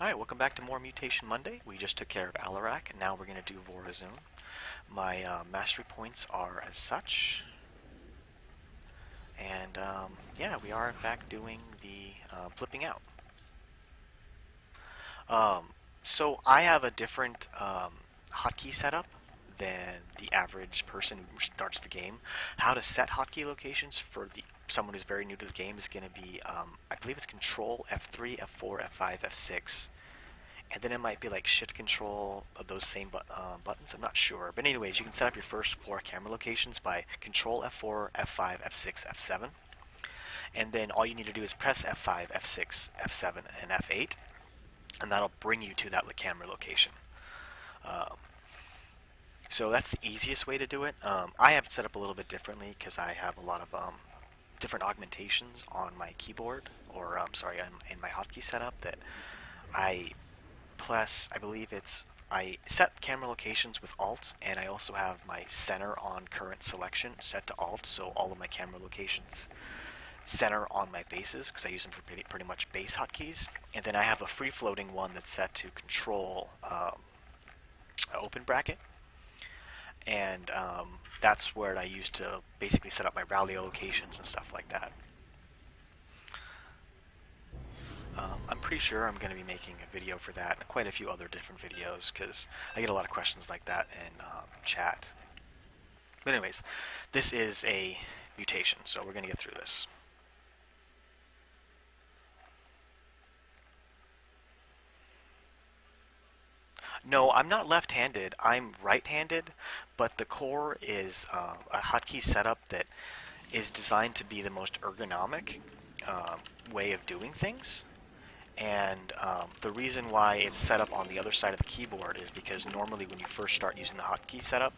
Alright, welcome back to more Mutation Monday. We just took care of Alarak, and now we're going to do Vorazun. My mastery points are as such. And yeah, we are in fact doing the flipping out. So I have a different hotkey setup than the average person who starts the game. How to set hotkey locations for someone who's very new to the game is going to be, I believe it's Control F3, F4, F5, F6, and then it might be like Shift Control of those same buttons. I'm not sure, but anyways, you can set up your first 4 camera locations by Control F4, F5, F6, F7, and then all you need to do is press F5, F6, F7, and F8, and that'll bring you to that camera location. So that's the easiest way to do it. I have it set up a little bit differently because I have a lot of different augmentations on my keyboard, or in my hotkey setup that I believe I set camera locations with Alt, and I also have my center on current selection set to Alt, so all of my camera locations center on my bases because I use them for pretty much base hotkeys. And then I have a free-floating one that's set to Control open bracket, and that's where I use to basically set up my rally locations and stuff like that. I'm pretty sure I'm going to be making a video for that and quite a few other different videos because I get a lot of questions like that in chat. But anyways, this is a mutation, so we're going to get through this. No, I'm not left-handed. I'm right-handed, but the core is a hotkey setup that is designed to be the most ergonomic way of doing things. And the reason why it's set up on the other side of the keyboard is because normally when you first start using the hotkey setup,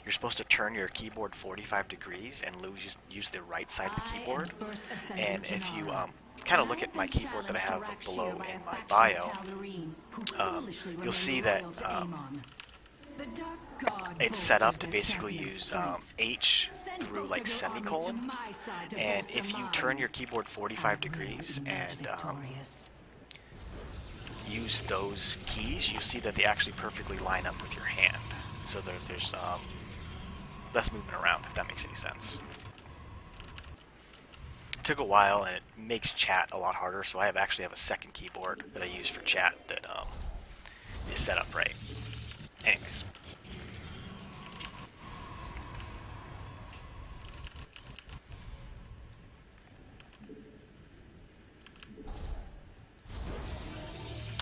you're supposed to turn your keyboard 45 degrees and use the right side of the keyboard. And if you kind of look at my keyboard that I have below in my bio, you'll see that it's set up to basically use H through like semicolon. And if you turn your keyboard 45 degrees and use those keys, you see that they actually perfectly line up with your hand. So there's less movement around, if that makes any sense. It took a while, and it makes chat a lot harder, so I actually have a second keyboard that I use for chat that is set up right. Anyways.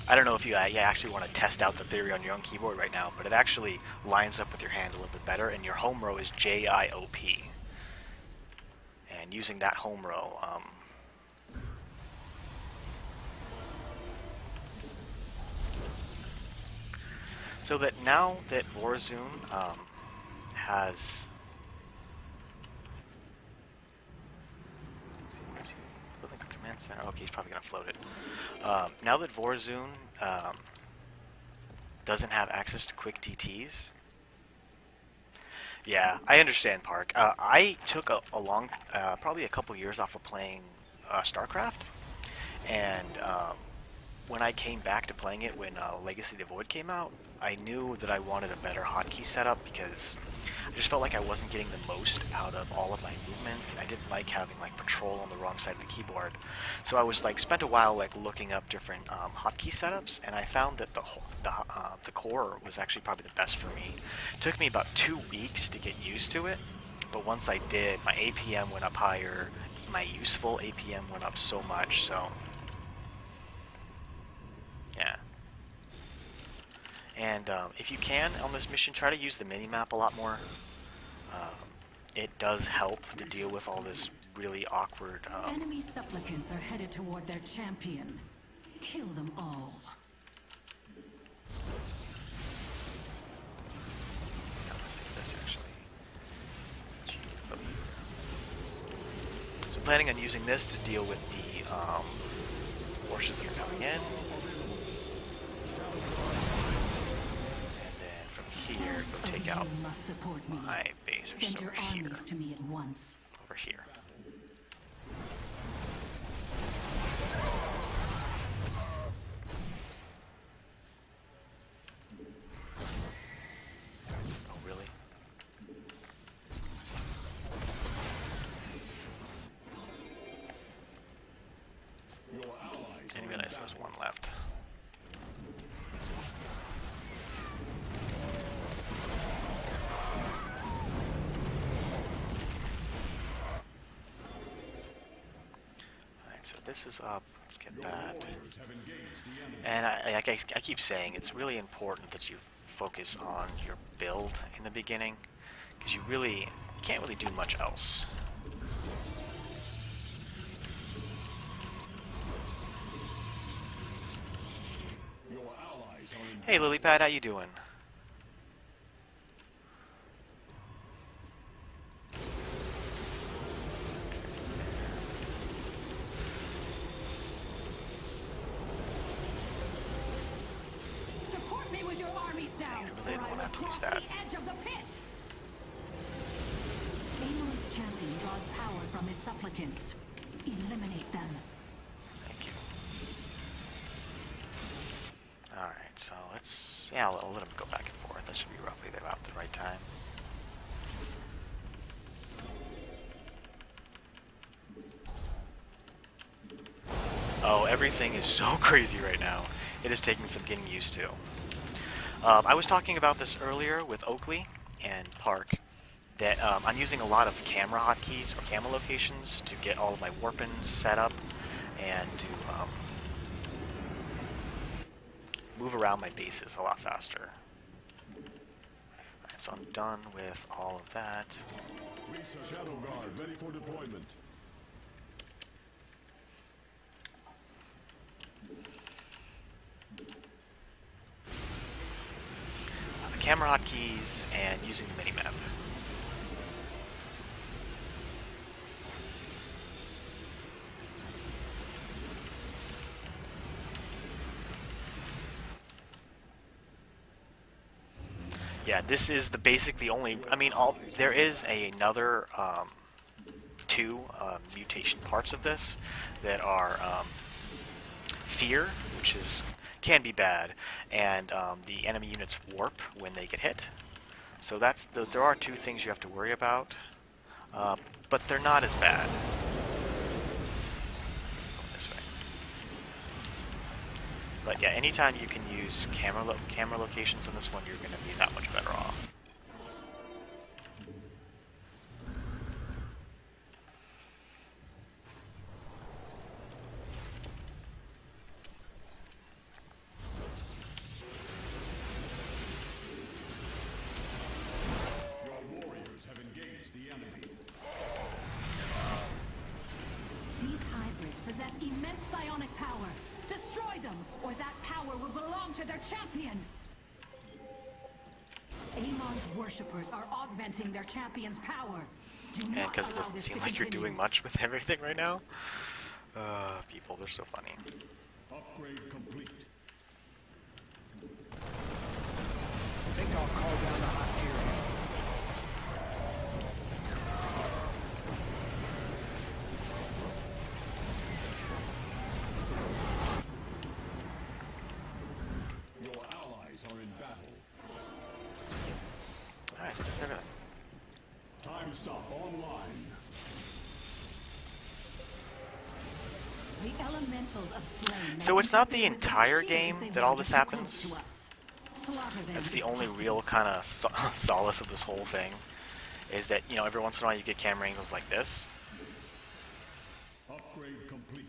I don't know if you actually want to test out the theory on your own keyboard right now, but it actually lines up with your hand a little bit better, and your home row is JIOP. And using that home row, so that now that Vorazun has command center. Okay, he's probably gonna float it. Now that Vorazun doesn't have access to quick TTs. Yeah, I understand, Park. I took a long, probably a couple years off of playing StarCraft, and when I came back to playing it when Legacy of the Void came out, I knew that I wanted a better hotkey setup because I just felt like I wasn't getting the most out of all of my movements, and I didn't like having like patrol on the wrong side of the keyboard. So I was spent a while looking up different hotkey setups, and I found that the core was actually probably the best for me. It took me about 2 weeks to get used to it, but once I did, my APM went up higher, my useful APM went up so much, so yeah. And if you can, on this mission, try to use the mini-map a lot more. It does help to deal with all this really awkward... Enemy supplicants are headed toward their champion. Kill them all. Let's see this, actually. So planning on using this to deal with the forces that are coming in. Here, go take out my base over here. Over here. realized there was one left. Alright, so this is up. Let's get that. And I keep saying, it's really important that you focus on your build in the beginning, because you can't really do much else. Hey Lilypad, how you doing? Support me with your armies now. I really don't want to have to use that. The edge of the pit. Amon's champion draws power from his supplicants. Eliminate them. Thank you. Alright, so let's... yeah, I'll let him go back and forth. That should be roughly about the right time. Oh, everything is so crazy right now. It is taking some getting used to. I was talking about this earlier with Oakley and Park, that I'm using a lot of camera hotkeys or camera locations to get all of my warpins set up and to move around my bases a lot faster. Alright, so I'm done with all of that. Shadow Guard ready for deployment. The camera hotkeys and using the minimap. Yeah, this is the only. I mean, there is another two mutation parts of this that are fear, which can be bad, and the enemy units warp when they get hit. So there are two things you have to worry about, but they're not as bad. This way. But yeah, anytime you can use camera locations on this one, you're going to be that much better off. These hybrids possess immense psionic power. Destroy them, or that power will belong to their champion. Amon's worshippers are augmenting their champion's power. Do And not because it allow doesn't this seem to like you're continue. doing much with everything right now. People, they're so funny. Upgrade complete. I think I'll call down the hot area. Your allies are in battle. Alright, that's everything. Time stop online. The elementals of Slain. So it's not the entire game that all this happens. That's the only real kind of solace of this whole thing, is that, you know, every once in a while you get camera angles like this. Upgrade complete.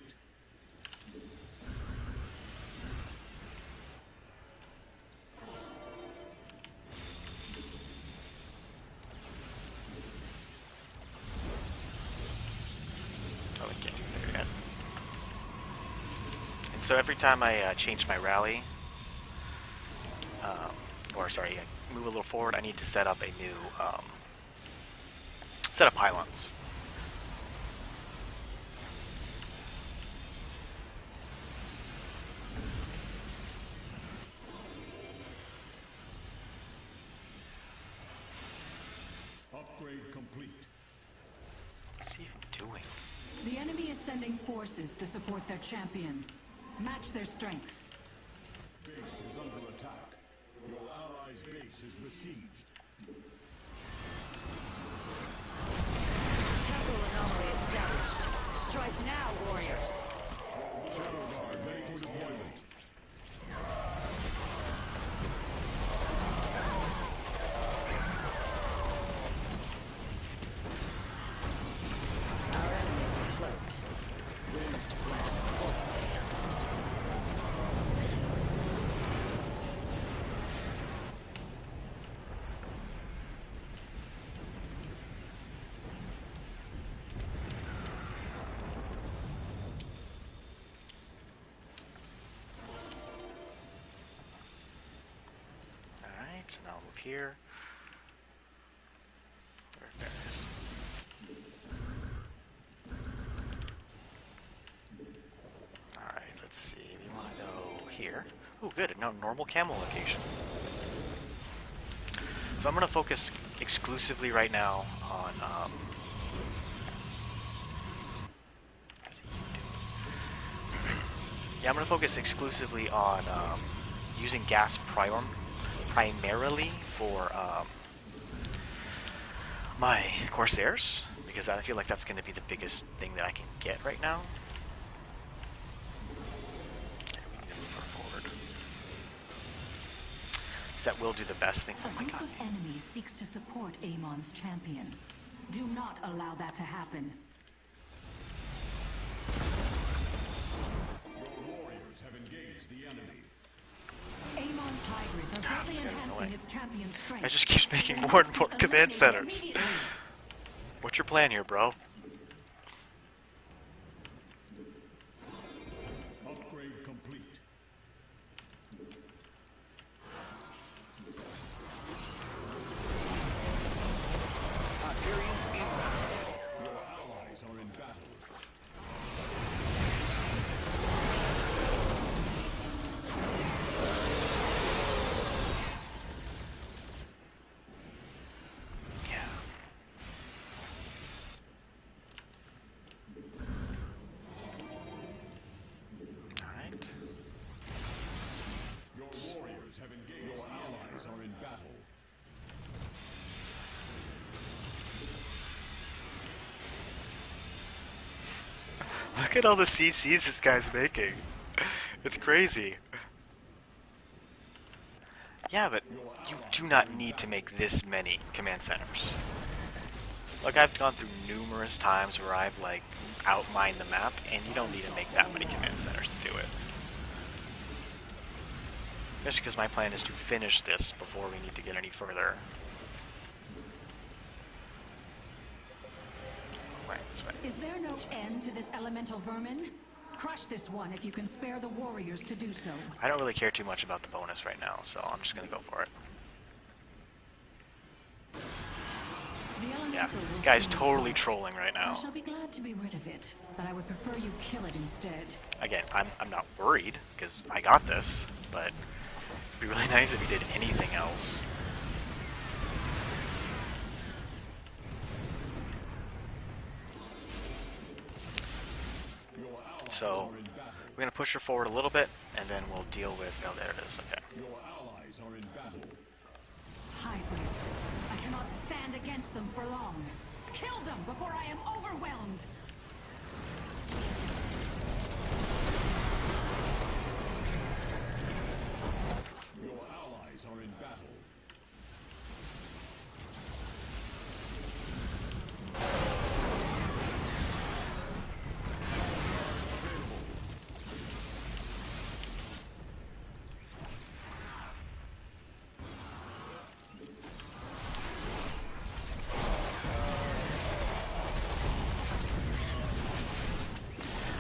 Oh, we can't do it there yet. And so every time I change my rally, move a little forward, I need to set up a new set of pylons. Upgrade complete. What's he even doing? The enemy is sending forces to support their champion. Match their strengths. Base is under attack. Your allies' base is besieged. Temporal anomaly established. Strike now, warriors. Shadow Guard ready for deployment. here. There it is. Alright, let's see. We want to go here. Oh, good. No, normal camo location. So I'm going to focus exclusively right now on... yeah, I'm going to focus exclusively on using gas primarily for my Corsairs, because I feel like that's going to be the biggest thing that I can get right now. Okay, we need to move her forward. Because that will do the best thing. Oh A my group god. of enemies seeks to support Amon's champion. Do not allow that to happen. Your warriors have engaged the enemy. Amon's hybrids are Ah, greatly this guy's enhancing annoying. his champion's strength. It just keeps making They more must and be more command eliminated centers. immediately. What's your plan here, bro? Upgrade complete. Hyperions inbound. Your allies are in battle. Yeah. Alright. Your warriors have engaged. Your allies are in battle. Look at all the CCs this guy's making. It's crazy. Yeah, but you do not need to make this many command centers. Like, I've gone through numerous times where I've, like, outmined the map, and you don't need to make that many command centers to do it. Especially because my plan is to finish this before we need to get any further. Right, this way. Is there no end to this elemental vermin? Crush this one if you can spare the warriors to do so. I don't really care too much about the bonus right now, so I'm just gonna go for it. The Yeah, elemental will guy's soon totally depart. trolling right I now. shall be glad to be rid of it, but I would prefer you kill it instead. Again, I'm not worried, because I got this, but it'd be really nice if he did anything else. Your allies So, are in battle. we're gonna push her forward a little bit, and then we'll deal with... oh, there it is, okay. Your allies are in battle. Hybrids. I cannot stand against them for long. Kill them before I am overwhelmed. Your allies are in battle.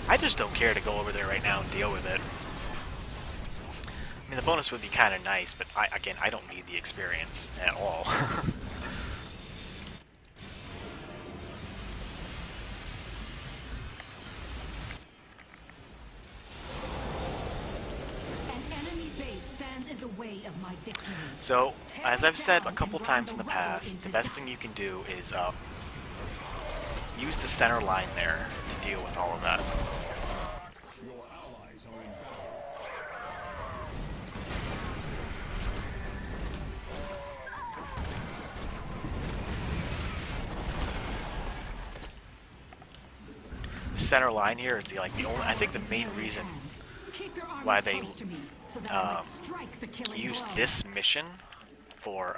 I just don't care to go over there right now and deal with it. I mean, the bonus would be kind of nice, but again, I don't need the experience at all. An enemy base stands in the way of my victory. So, as I've said a couple times in the past, the best thing you can do is use the center line there to deal with all of that. Your allies are in battle. Center line here is the only, I think the main reason why they used this mission for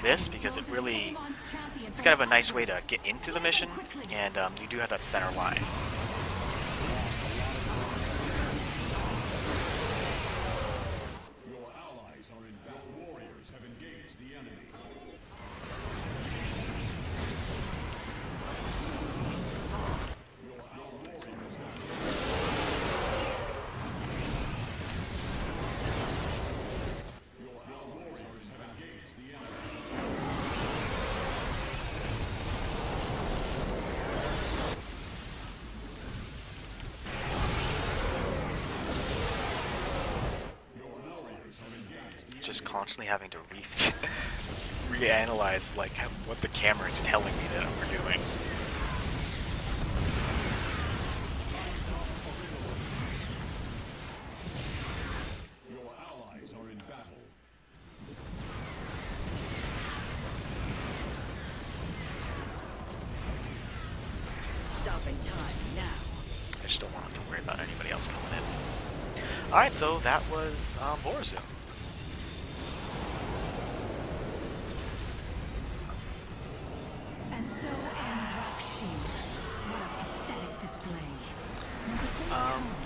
this, because it really, it's kind of a nice way to get into the mission, and you do have that center line. Your allies are in battle. Warriors have engaged the enemy. Your warriors just constantly having to reanalyze like what the camera is telling me that we're doing. Your allies are in battle. Stopping time now. I just don't want to worry about anybody else coming in. Alright, so that was Vorazun. And so ends Rak'Shir. What a pathetic display.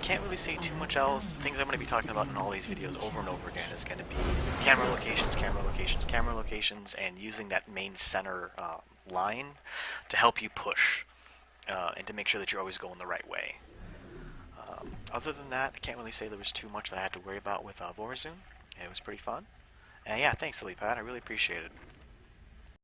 Can't really say too much else. The things I'm going to be talking about in all these videos over and over again is going to be camera locations, camera locations, camera locations, and using that main center line to help you push and to make sure that you're always going the right way. Other than that, I can't really say there was too much that I had to worry about with Vorazun. It was pretty fun. And yeah, thanks, Lily Pat. I really appreciate it.